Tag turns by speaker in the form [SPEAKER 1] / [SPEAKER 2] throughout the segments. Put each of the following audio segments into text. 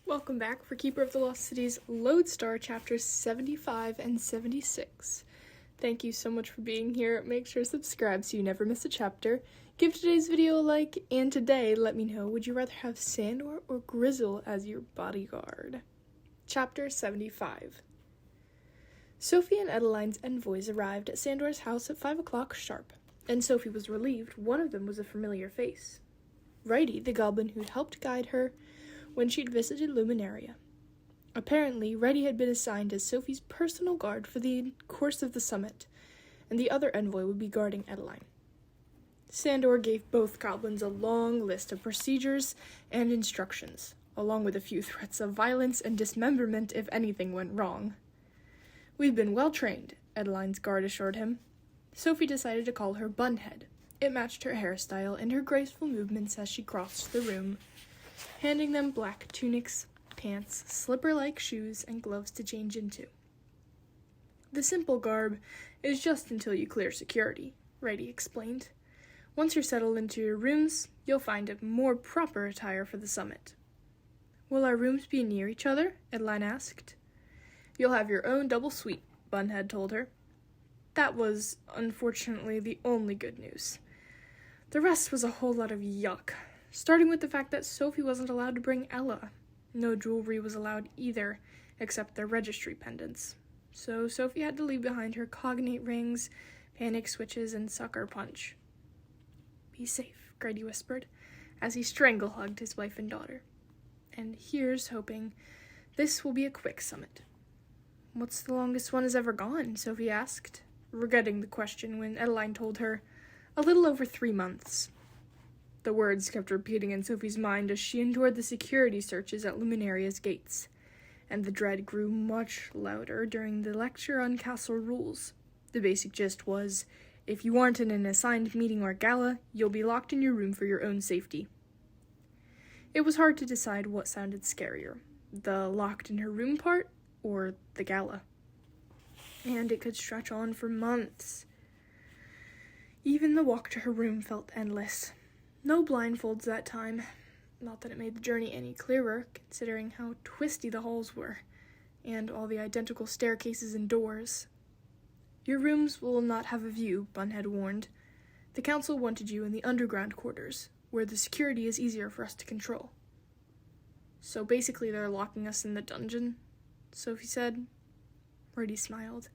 [SPEAKER 1] Welcome back for Keeper of the Lost City's Lodestar chapters 75 and 76. Thank you so much for being here. Make sure to subscribe so you never miss a chapter. Give today's video a like, and today let me know, would you rather have Sandor or Grizzle as your bodyguard? Chapter 75. Sophie and Adeline's envoys arrived at Sandor's house at 5 o'clock sharp, and Sophie was relieved one of them was a familiar face. Righty, the goblin who'd helped guide her when she'd visited Luminaria. Apparently, Reddy had been assigned as Sophie's personal guard for the course of the summit, and the other envoy would be guarding Adeline. Sandor gave both goblins a long list of procedures and instructions, along with a few threats of violence and dismemberment if anything went wrong. "We've been well trained," Adeline's guard assured him. Sophie decided to call her Bunhead. It matched her hairstyle and her graceful movements as she crossed the room, handing them black tunics, pants, slipper-like shoes, and gloves to change into. "The simple garb is just until you clear security," Righty explained. "Once you're settled into your rooms, you'll find a more proper attire for the summit." "Will our rooms be near each other?" Adeline asked. "You'll have your own double suite," Bunhead told her. That was, unfortunately, the only good news. The rest was a whole lot of yuck. Starting with the fact that Sophie wasn't allowed to bring Ella. No jewelry was allowed either, except their registry pendants. So Sophie had to leave behind her cognate rings, panic switches, and sucker punch. "Be safe," Grady whispered, as he strangle-hugged his wife and daughter. "And here's hoping this will be a quick summit." "What's the longest one has ever gone?" Sophie asked, regretting the question when Adeline told her, "A little over 3 months." The words kept repeating in Sophie's mind as she endured the security searches at Luminaria's gates, and the dread grew much louder during the lecture on castle rules. The basic gist was, if you aren't in an assigned meeting or gala, you'll be locked in your room for your own safety. It was hard to decide what sounded scarier, the locked in her room part or the gala. And it could stretch on for months. Even the walk to her room felt endless. No blindfolds that time. Not that it made the journey any clearer, considering how twisty the halls were, and all the identical staircases and doors. "Your rooms will not have a view," Bunhead warned. "The council wanted you in the underground quarters, where the security is easier for us to control." "So basically they're locking us in the dungeon?" Sophie said. Brady smiled.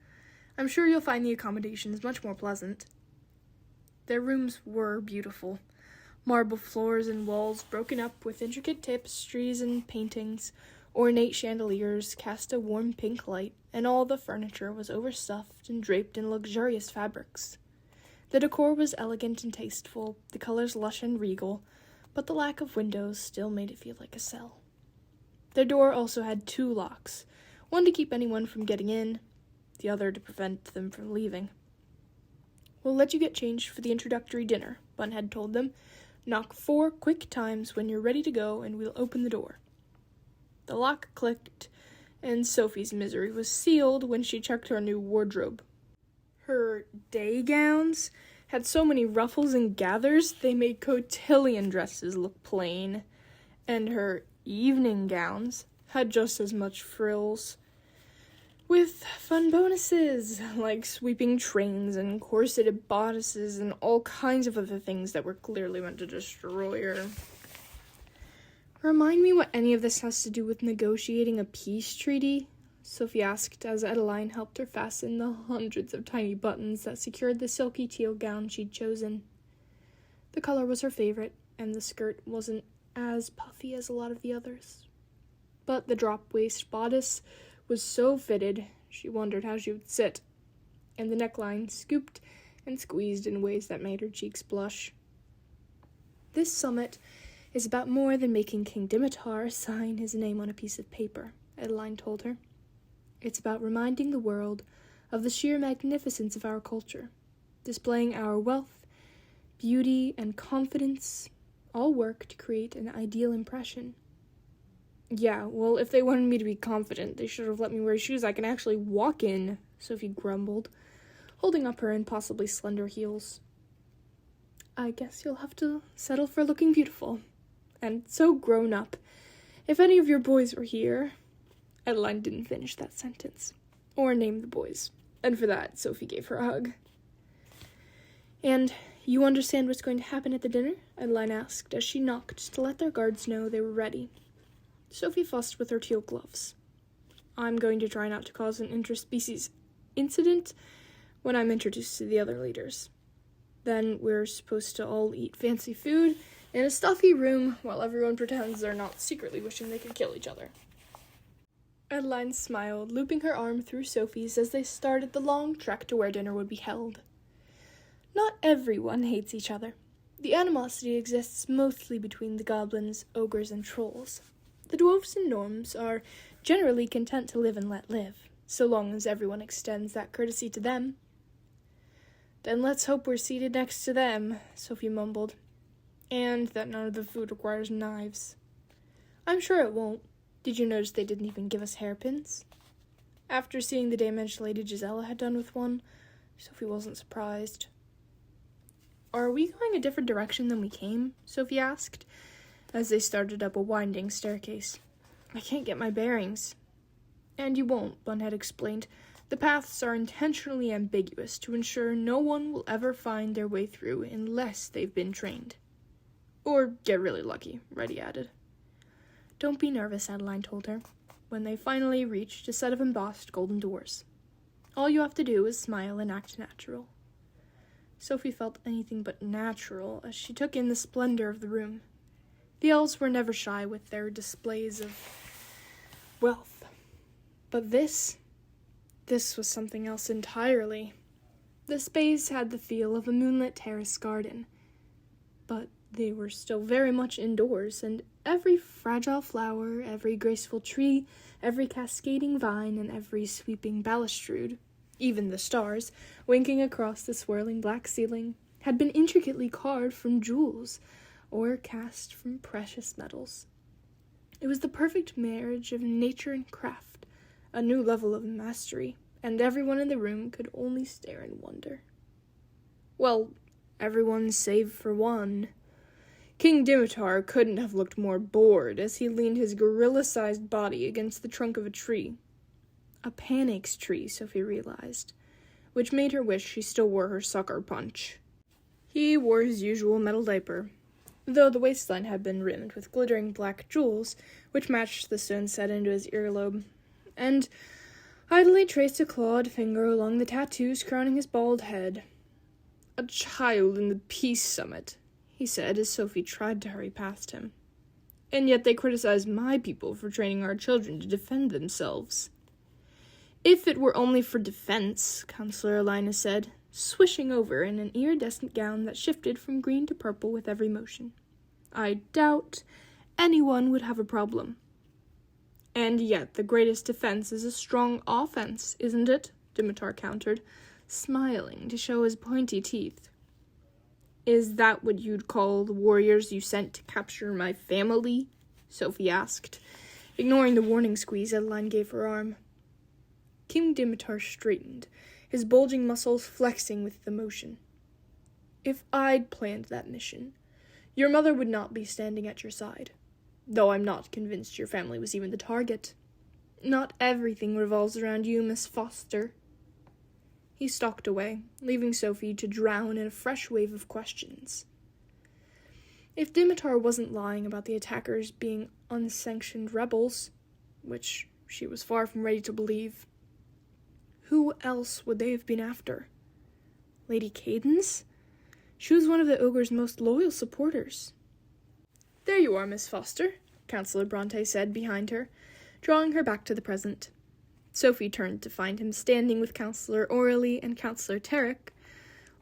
[SPEAKER 1] "I'm sure you'll find the accommodations much more pleasant." Their rooms were beautiful. Marble floors and walls broken up with intricate tapestries and paintings, ornate chandeliers cast a warm pink light, and all the furniture was overstuffed and draped in luxurious fabrics. The decor was elegant and tasteful, the colors lush and regal, but the lack of windows still made it feel like a cell. Their door also had 2 locks, one to keep anyone from getting in, the other to prevent them from leaving. "We'll let you get changed for the introductory dinner," Bunhead told them. "Knock 4 quick times when you're ready to go, and we'll open the door." The lock clicked, and Sophie's misery was sealed when she checked her new wardrobe. Her day gowns had so many ruffles and gathers they made cotillion dresses look plain, and her evening gowns had just as much frills, with fun bonuses, like sweeping trains and corseted bodices and all kinds of other things that were clearly meant to destroy her. "Remind me what any of this has to do with negotiating a peace treaty?" Sophie asked as Adeline helped her fasten the hundreds of tiny buttons that secured the silky teal gown she'd chosen. The color was her favorite, and the skirt wasn't as puffy as a lot of the others. But the drop-waist bodice was so fitted, she wondered how she would sit, and the neckline scooped and squeezed in ways that made her cheeks blush. "This summit is about more than making King Dimitar sign his name on a piece of paper," Adeline told her. "It's about reminding the world of the sheer magnificence of our culture, displaying our wealth, beauty, and confidence, all work to create an ideal impression." "Yeah, well, if they wanted me to be confident, they should have let me wear shoes I can actually walk in," Sophie grumbled, holding up her impossibly slender heels. "I guess you'll have to settle for looking beautiful, and so grown up, If any of your boys were here... Adeline didn't finish that sentence, or name the boys, and for that, Sophie gave her a hug. And you understand what's going to happen at the dinner? Adeline asked as she knocked to let their guards know they were ready. Sophie fussed with her teal gloves. I'm going to try not to cause an interspecies incident when I'm introduced to the other leaders. Then we're supposed to all eat fancy food in a stuffy room while everyone pretends they're not secretly wishing they could kill each other. Adeline smiled, looping her arm through Sophie's as they started the long trek to where dinner would be held. Not everyone hates each other. The animosity exists mostly between the goblins, ogres, and trolls. The dwarves and gnomes are generally content to live and let live, so long as everyone extends that courtesy to them. Then let's hope we're seated next to them, Sophie mumbled, and that none of the food requires knives. I'm sure it won't. Did you notice they didn't even give us hairpins? After seeing the damage Lady Gisela had done with one, Sophie wasn't surprised. Are we going a different direction than we came? Sophie asked, as they started up a winding staircase. I can't get my bearings. And you won't, Bunhead explained. The paths are intentionally ambiguous to ensure no one will ever find their way through unless they've been trained. Or get really lucky, Reddy added. Don't be nervous, Adeline told her, when they finally reached a set of embossed golden doors. All you have to do is smile and act natural. Sophie felt anything but natural as she took in the splendor of the room. The elves were never shy with their displays of wealth. But this was something else entirely. The space had the feel of a moonlit terrace garden, but they were still very much indoors, and every fragile flower, every graceful tree, every cascading vine, and every sweeping balustrade, even the stars, winking across the swirling black ceiling, had been intricately carved from jewels, or cast from precious metals. It was the perfect marriage of nature and craft, a new level of mastery, and everyone in the room could only stare in wonder. Well, everyone save for one. King Dimitar couldn't have looked more bored as he leaned his gorilla-sized body against the trunk of a tree. A panax tree, Sophie realized, which made her wish she still wore her sucker punch. He wore his usual metal diaper, though the waistline had been rimmed with glittering black jewels, which matched the stone set into his earlobe, and idly traced a clawed finger along the tattoos crowning his bald head. A child in the Peace Summit, he said as Sophie tried to hurry past him. And yet they criticize my people for training our children to defend themselves. If it were only for defense, Counselor Alina said, swishing over in an iridescent gown that shifted from green to purple with every motion. I doubt anyone would have a problem. And yet the greatest defense is a strong offense, isn't it? Dimitar countered, smiling to show his pointy teeth. Is that what you'd call the warriors you sent to capture my family? Sophie asked, ignoring the warning squeeze Adeline gave her arm. King Dimitar straightened, his bulging muscles flexing with the motion. If I'd planned that mission, your mother would not be standing at your side, though I'm not convinced your family was even the target. Not everything revolves around you, Miss Foster. He stalked away, leaving Sophie to drown in a fresh wave of questions. If Dimitar wasn't lying about the attackers being unsanctioned rebels, which she was far from ready to believe, who else would they have been after? Lady Cadence? She was one of the ogre's most loyal supporters. There you are, Miss Foster, Councillor Bronte said behind her, drawing her back to the present. Sophie turned to find him standing with Councillor Orley and Councillor Terrick,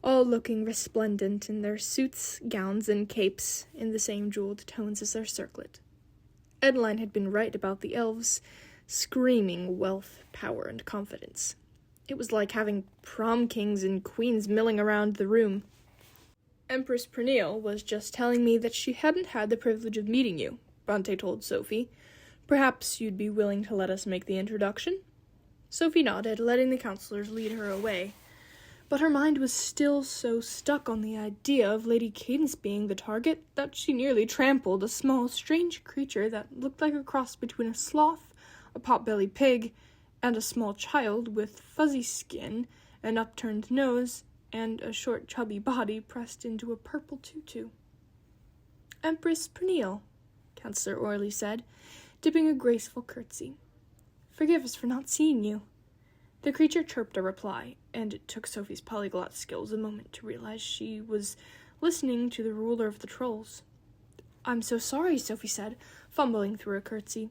[SPEAKER 1] all looking resplendent in their suits, gowns, and capes in the same jeweled tones as their circlet. Adeline had been right about the elves, screaming wealth, power, and confidence. It was like having prom kings and queens milling around the room. Empress Pernille was just telling me that she hadn't had the privilege of meeting you, Bronte told Sophie. Perhaps you'd be willing to let us make the introduction? Sophie nodded, letting the counselors lead her away. But her mind was still so stuck on the idea of Lady Cadence being the target that she nearly trampled a small, strange creature that looked like a cross between a sloth, a pot-bellied pig, and a small child with fuzzy skin, an upturned nose, and a short, chubby body pressed into a purple tutu. "Empress Pernille," Counselor Aubrey said, dipping a graceful curtsy. "Forgive us for not seeing you." The creature chirped a reply, and it took Sophie's polyglot skills a moment to realize she was listening to the ruler of the trolls. "I'm so sorry," Sophie said, fumbling through a curtsy.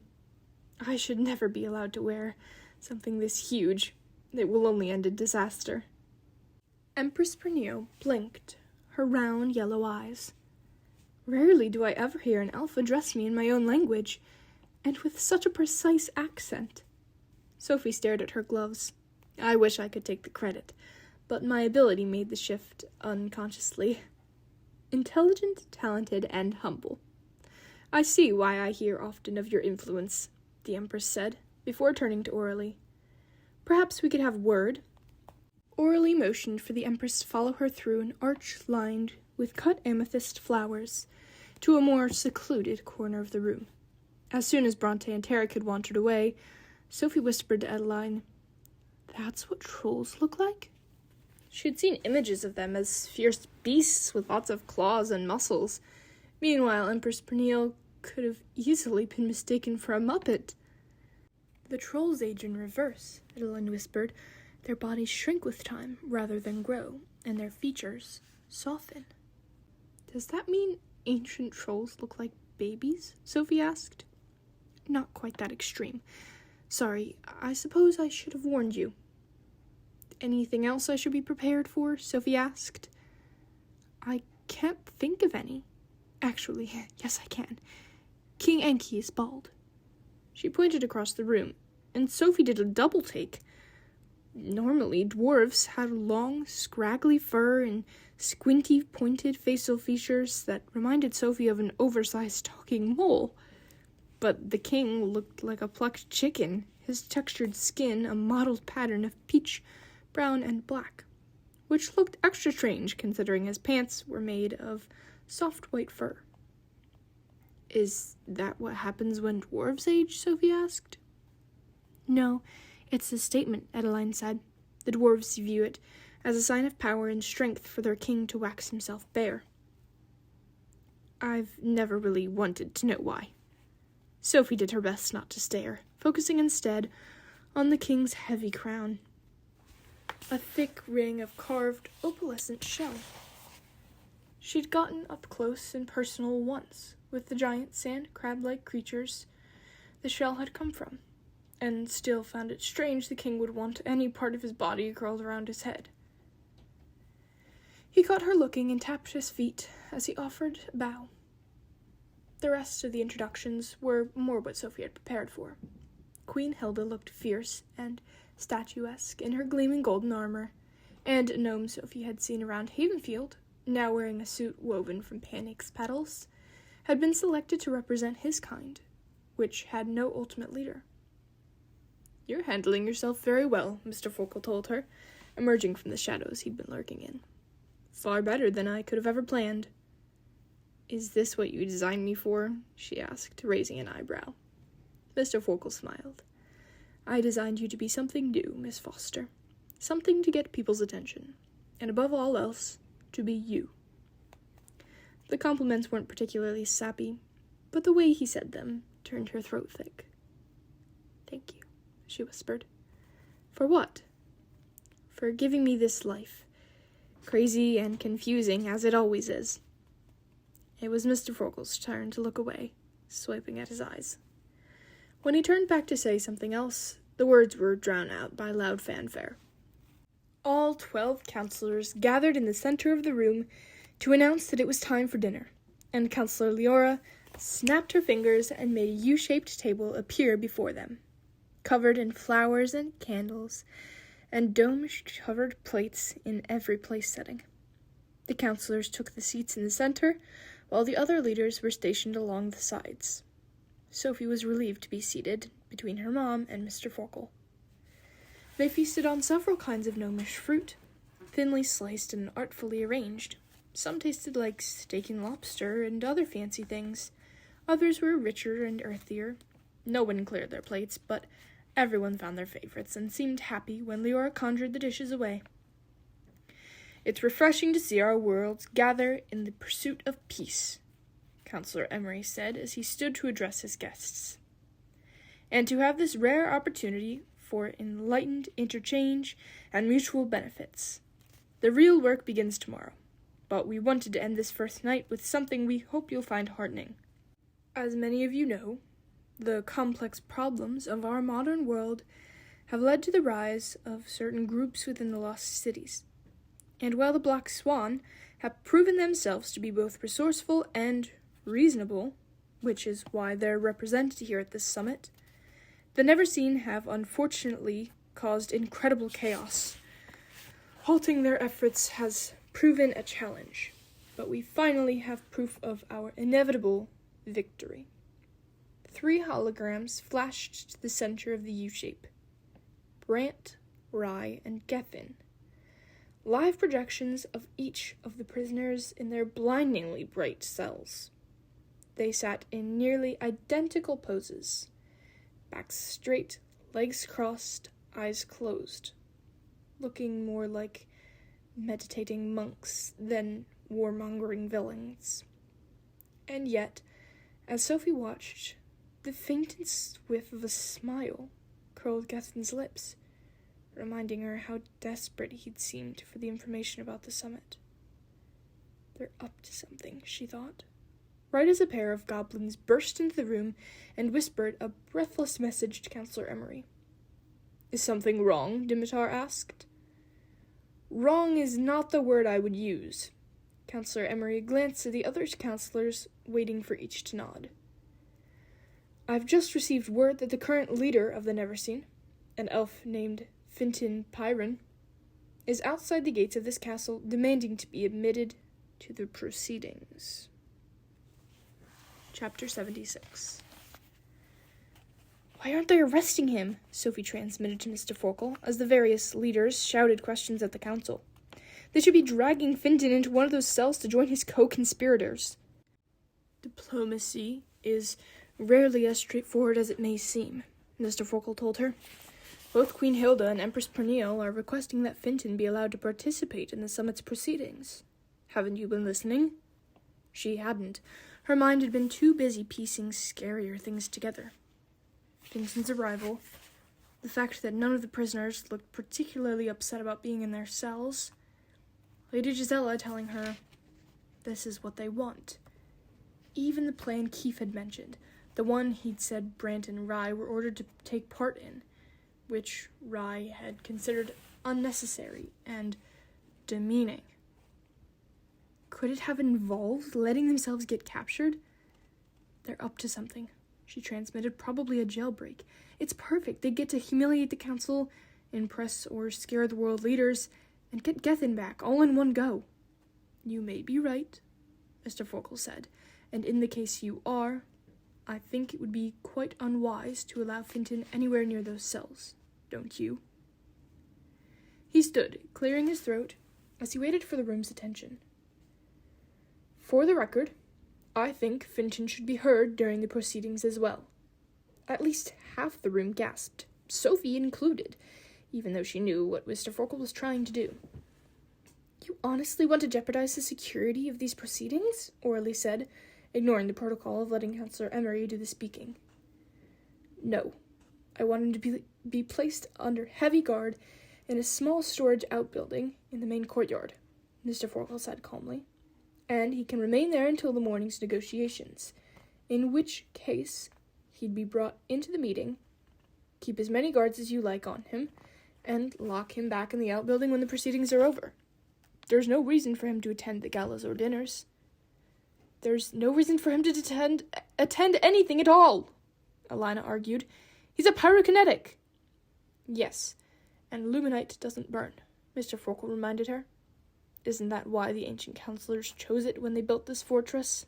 [SPEAKER 1] "I should never be allowed to wear something this huge. It will only end in disaster." Empress Pernille blinked her round yellow eyes. "Rarely do I ever hear an elf address me in my own language, and with such a precise accent." Sophie stared at her gloves. "I wish I could take the credit, but my ability made the shift unconsciously. Intelligent, talented, and humble. I see why I hear often of your influence," the Empress said, before turning to Aurelie. "Perhaps we could have word." Aurelie motioned for the Empress to follow her through an arch lined with cut amethyst flowers to a more secluded corner of the room. As soon as Bronte and Tarek had wandered away, Sophie whispered to Adeline, "That's what trolls look like?" She had seen images of them as fierce beasts with lots of claws and muscles. Meanwhile, Empress Pernille could have easily been mistaken for a muppet. "The trolls age in reverse," Adeline whispered. "Their bodies shrink with time rather than grow, and their features soften." "Does that mean ancient trolls look like babies?" Sophie asked. "Not quite that extreme. Sorry, I suppose I should have warned you." "Anything else I should be prepared for?" Sophie asked. "I can't think of any. Actually, yes I can. King Enki is bald." She pointed across the room, and Sophie did a double take. Normally, dwarves had long, scraggly fur and squinty, pointed facial features that reminded Sophie of an oversized talking mole. But the king looked like a plucked chicken, his textured skin a mottled pattern of peach, brown, and black, which looked extra strange considering his pants were made of soft white fur. "Is that what happens when dwarves age?" Sophie asked. "No, it's a statement," Adeline said. "The dwarves view it as a sign of power and strength for their king to wax himself bare." "I've never really wanted to know why." Sophie did her best not to stare, focusing instead on the king's heavy crown, a thick ring of carved opalescent shell. She'd gotten up close and personal once with the giant sand crab-like creatures the shell had come from, and still found it strange the king would want any part of his body curled around his head. He caught her looking and tapped his feet as he offered a bow. The rest of the introductions were more what Sophie had prepared for. Queen Hilda looked fierce and statuesque in her gleaming golden armor, and a gnome Sophie had seen around Havenfield, now wearing a suit woven from panax petals, had been selected to represent his kind, which had no ultimate leader. "You're handling yourself very well," Mr. Forkel told her, emerging from the shadows he'd been lurking in. "Far better than I could have ever planned." "Is this what you designed me for?" she asked, raising an eyebrow. Mr. Forkel smiled. "I designed you to be something new, Miss Foster. Something to get people's attention. And above all else, to be you." The compliments weren't particularly sappy, but the way he said them turned her throat thick. "Thank you," she whispered. "For what?" "For giving me this life. Crazy and confusing, as it always is." It was Mr. Forkel's turn to look away, swiping at his eyes. When he turned back to say something else, the words were drowned out by loud fanfare. All 12 counselors gathered in the center of the room to announce that it was time for dinner, and Counselor Leora snapped her fingers and made a U-shaped table appear before them, covered in flowers and candles, and dome-covered plates in every place setting. The counselors took the seats in the center, while the other leaders were stationed along the sides. Sophie was relieved to be seated between her mom and Mr. Forkel. They feasted on several kinds of gnomish fruit, thinly sliced and artfully arranged. Some tasted like steak and lobster and other fancy things. Others were richer and earthier. No one cleared their plates, but everyone found their favorites and seemed happy when Leora conjured the dishes away. "It's refreshing to see our worlds gather in the pursuit of peace," Counselor Emery said as he stood to address his guests, "and to have this rare opportunity for enlightened interchange and mutual benefits. The real work begins tomorrow, but we wanted to end this first night with something we hope you'll find heartening. As many of you know, the complex problems of our modern world have led to the rise of certain groups within the lost cities. And while the Black Swan have proven themselves to be both resourceful and reasonable, which is why they're represented here at this summit, the Neverseen have unfortunately caused incredible chaos. Halting their efforts has proven a challenge, but we finally have proof of our inevitable victory." 3 holograms flashed to the center of the U-shape. Brant, Rye, and Geffen. Live projections of each of the prisoners in their blindingly bright cells. They sat in nearly identical poses. Backs straight, legs crossed, eyes closed. Looking more like meditating monks than warmongering villains. And yet, as Sophie watched, the faintest whiff of a smile curled Geffen's lips, reminding her how desperate he'd seemed for the information about the summit. "They're up to something," she thought. Right as a pair of goblins burst into the room and whispered a breathless message to Counselor Emery. "Is something wrong?" Dimitar asked. "Wrong is not the word I would use." Counselor Emery glanced at the other counselors, waiting for each to nod. "I've just received word that the current leader of the Neverseen, an elf named Fintan Pyron, is outside the gates of this castle demanding to be admitted to the proceedings." Chapter 76. "Why aren't they arresting him?" Sophie transmitted to Mr. Forkel as the various leaders shouted questions at the council. "They should be dragging Fintan into one of those cells to join his co-conspirators." "Diplomacy is rarely as straightforward as it may seem," Mr. Forkel told her. "Both Queen Hilda and Empress Pernille are requesting that Fintan be allowed to participate in the summit's proceedings. Haven't you been listening?" She hadn't. Her mind had been too busy piecing scarier things together. Fintan's arrival, the fact that none of the prisoners looked particularly upset about being in their cells, Lady Gisela telling her, this is what they want. Even the plan Keith had mentioned, the one he'd said Brant and Rye were ordered to take part in, which Rye had considered unnecessary and demeaning. Could it have involved letting themselves get captured? "They're up to something," she transmitted, "probably a jailbreak. It's perfect. They get to humiliate the council, impress or scare the world leaders, and get Geffen back, all in one go." "You may be right," Mr. Forkel said, "and in the case you are, I think it would be quite unwise to allow Fintan anywhere near those cells, don't you?" He stood, clearing his throat, as he waited for the room's attention. "For the record, I think Fintan should be heard during the proceedings as well." At least half the room gasped, Sophie included, even though she knew what Mr. Forkel was trying to do. "You honestly want to jeopardize the security of these proceedings?" Aubrey said, ignoring the protocol of letting Counselor Emery do the speaking. "No. I want him to be placed under heavy guard in a small storage outbuilding in the main courtyard," Mr. Forkel said calmly. "And he can remain there until the morning's negotiations, in which case he'd be brought into the meeting, keep as many guards as you like on him, and lock him back in the outbuilding when the proceedings are over. There's no reason for him to attend the galas or dinners." "There's no reason for him to attend anything at all," Alina argued. "He's a pyrokinetic." "Yes, and luminite doesn't burn," Mr. Forkel reminded her. "Isn't that why the ancient counselors chose it when they built this fortress?"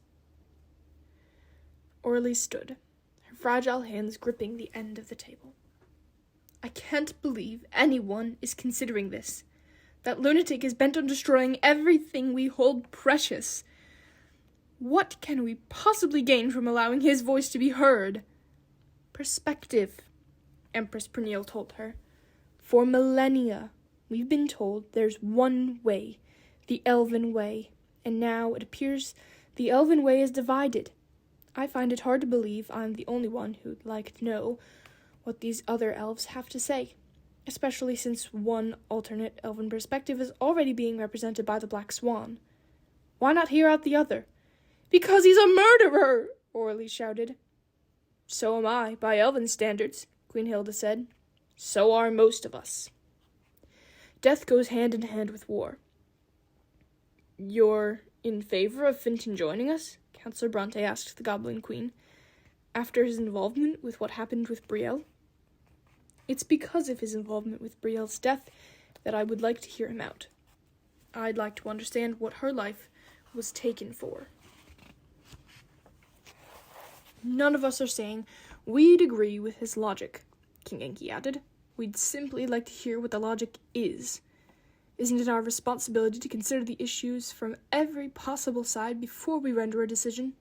[SPEAKER 1] Aurelie stood, her fragile hands gripping the end of the table. "I can't believe anyone is considering this. That lunatic is bent on destroying everything we hold precious. What can we possibly gain from allowing his voice to be heard? Perspective, Empress Pernille told her. For millennia, we've been told there's one way, the Elven way, and now it appears the Elven way is divided. I find it hard to believe I'm the only one who'd like to know what these other elves have to say, especially since one alternate Elven perspective is already being represented by the Black Swan. Why not hear out the other? Because he's a murderer, Orly shouted. So am I, by Elven standards, Queen Hilda said. So are most of us. Death goes hand in hand with war. You're in favor of Fintan joining us? Councillor Bronte asked the Goblin Queen, after his involvement with what happened with Brielle. It's because of his involvement with Brielle's death that I would like to hear him out. I'd like to understand what her life was taken for. None of us are saying we'd agree with his logic, King Enki added. We'd simply like to hear what the logic is. Isn't it our responsibility to consider the issues from every possible side before we render a decision?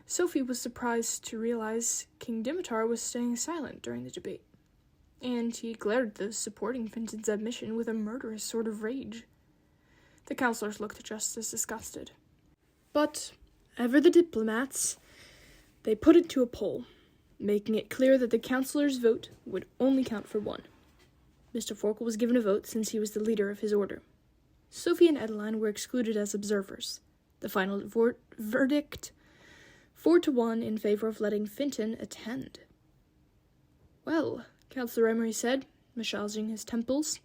[SPEAKER 1] Sophie was surprised to realize King Dimitar was staying silent during the debate, and he glared at those supporting Fintan's admission with a murderous sort of rage. The councillors looked just as disgusted. But, ever the diplomats, they put it to a poll, making it clear that the councillors' vote would only count for one. Mr. Forkel was given a vote since he was the leader of his order. Sophie and Adeline were excluded as observers. The final verdict, 4-1 in favor of letting Fintan attend. Well, Councillor Emery said, massaging his temples,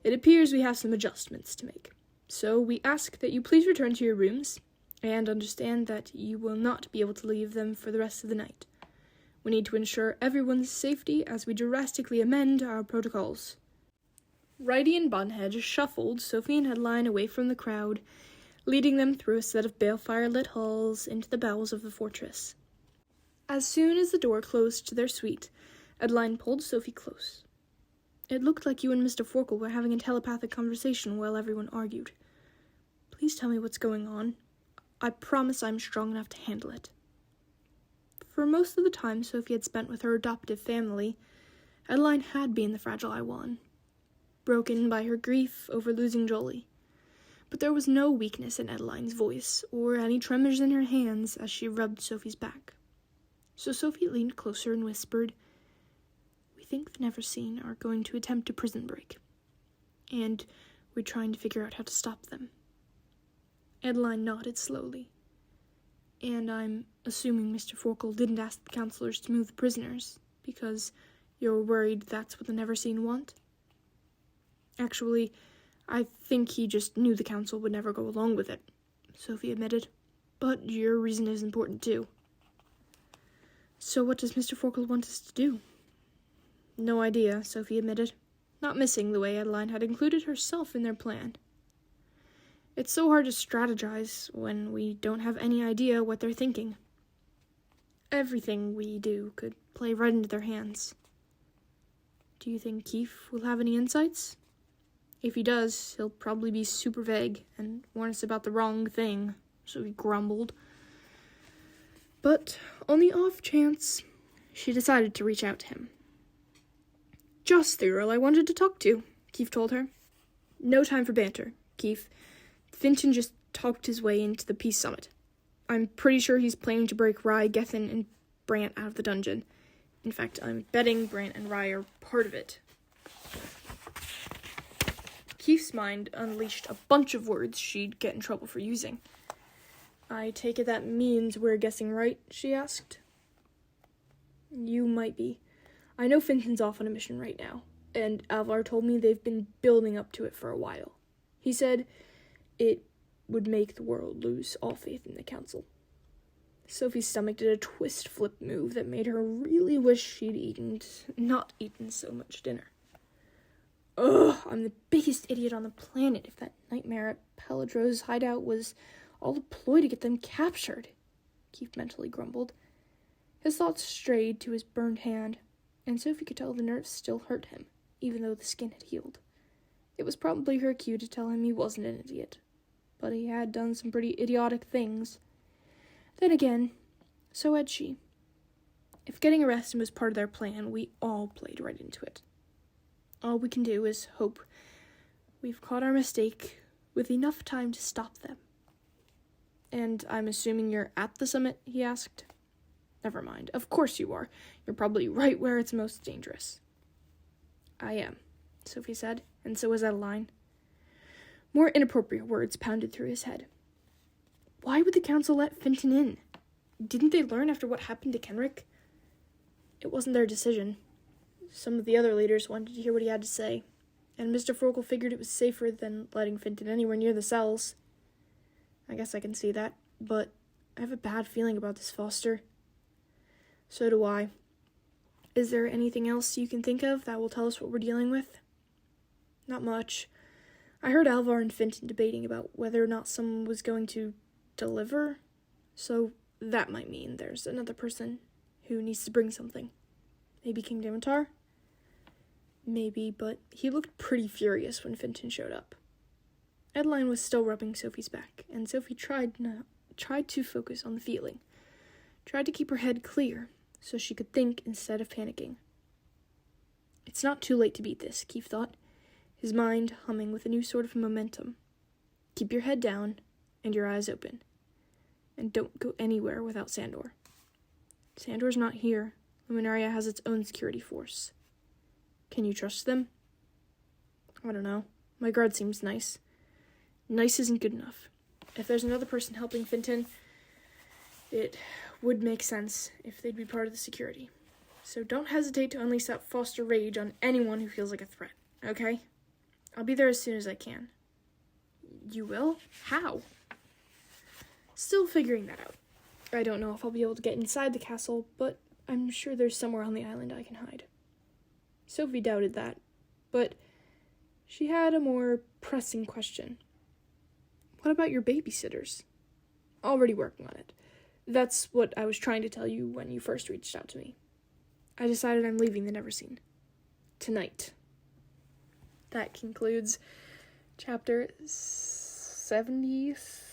[SPEAKER 1] it appears we have some adjustments to make. So we ask that you please return to your rooms, and understand that you will not be able to leave them for the rest of the night. We need to ensure everyone's safety as we drastically amend our protocols. Righty and Bunhead shuffled Sophie and Adeline away from the crowd, leading them through a set of balefire-lit halls into the bowels of the fortress. As soon as the door closed to their suite, Adeline pulled Sophie close. It looked like you and Mr. Forkel were having a telepathic conversation while everyone argued. Please tell me what's going on. I promise I'm strong enough to handle it. For most of the time Sophie had spent with her adoptive family, Adeline had been the fragile Iwan, broken by her grief over losing Jolie. But there was no weakness in Adeline's voice, or any tremors in her hands as she rubbed Sophie's back. So Sophie leaned closer and whispered, We think the Neverseen are going to attempt a prison break, and we're trying to figure out how to stop them. Adeline nodded slowly. And I'm assuming Mr. Forkel didn't ask the councillors to move the prisoners, because you're worried that's what the Neverseen want? Actually, I think he just knew the council would never go along with it, Sophie admitted. But your reason is important too. So what does Mr. Forkel want us to do? No idea, Sophie admitted, not missing the way Adeline had included herself in their plan. It's so hard to strategize when we don't have any idea what they're thinking. Everything we do could play right into their hands. Do you think Keith will have any insights? If he does, he'll probably be super vague and warn us about the wrong thing, so he grumbled. But on the off chance, she decided to reach out to him. Just the girl I wanted to talk to, Keith told her. No time for banter, Keith. Fintan just talked his way into the peace summit. I'm pretty sure he's planning to break Rye, Gethin, and Brant out of the dungeon. In fact, I'm betting Brant and Rye are part of it. Keith's mind unleashed a bunch of words she'd get in trouble for using. I take it that means we're guessing right, she asked. You might be. I know Fintan's off on a mission right now, and Alvar told me they've been building up to it for a while. He said it would make the world lose all faith in the council. Sophie's stomach did a twist flip move that made her really wish she'd not eaten so much dinner. Ugh, I'm the biggest idiot on the planet if that nightmare at Paladro's hideout was all a ploy to get them captured, Keith mentally grumbled. His thoughts strayed to his burned hand, and Sophie could tell the nerves still hurt him, even though the skin had healed. It was probably her cue to tell him he wasn't an idiot, but he had done some pretty idiotic things. Then again, so had she. If getting arrested was part of their plan, we all played right into it. All we can do is hope we've caught our mistake with enough time to stop them. And I'm assuming you're at the summit, he asked. Never mind. Of course you are. You're probably right where it's most dangerous. I am, Sophie said, and so was Adeline. More inappropriate words pounded through his head. Why would the council let Finton in? Didn't they learn after what happened to Kenrick? It wasn't their decision. Some of the other leaders wanted to hear what he had to say, and Mr. Forkel figured it was safer than letting Finton anywhere near the cells. I guess I can see that, but I have a bad feeling about this, Foster. So do I. Is there anything else you can think of that will tell us what we're dealing with? Not much. I heard Alvar and Finton debating about whether or not someone was going to deliver, so that might mean there's another person who needs to bring something. Maybe King Dimitar? Maybe, but he looked pretty furious when Finton showed up. Adeline was still rubbing Sophie's back, and Sophie tried to focus on the feeling. Tried to keep her head clear, so she could think instead of panicking. It's not too late to beat this, Keith thought, his mind humming with a new sort of momentum. Keep your head down and your eyes open. And don't go anywhere without Sandor. Sandor's not here. Luminaria has its own security force. Can you trust them? I don't know. My guard seems nice. Nice isn't good enough. If there's another person helping Finton, it would make sense if they'd be part of the security. So don't hesitate to unleash that Foster rage on anyone who feels like a threat, okay? I'll be there as soon as I can. You will? How? Still figuring that out. I don't know if I'll be able to get inside the castle, but I'm sure there's somewhere on the island I can hide. Sophie doubted that, but she had a more pressing question. What about your babysitters? Already working on it. That's what I was trying to tell you when you first reached out to me. I decided I'm leaving the Neverseen. Tonight. That concludes chapter 76.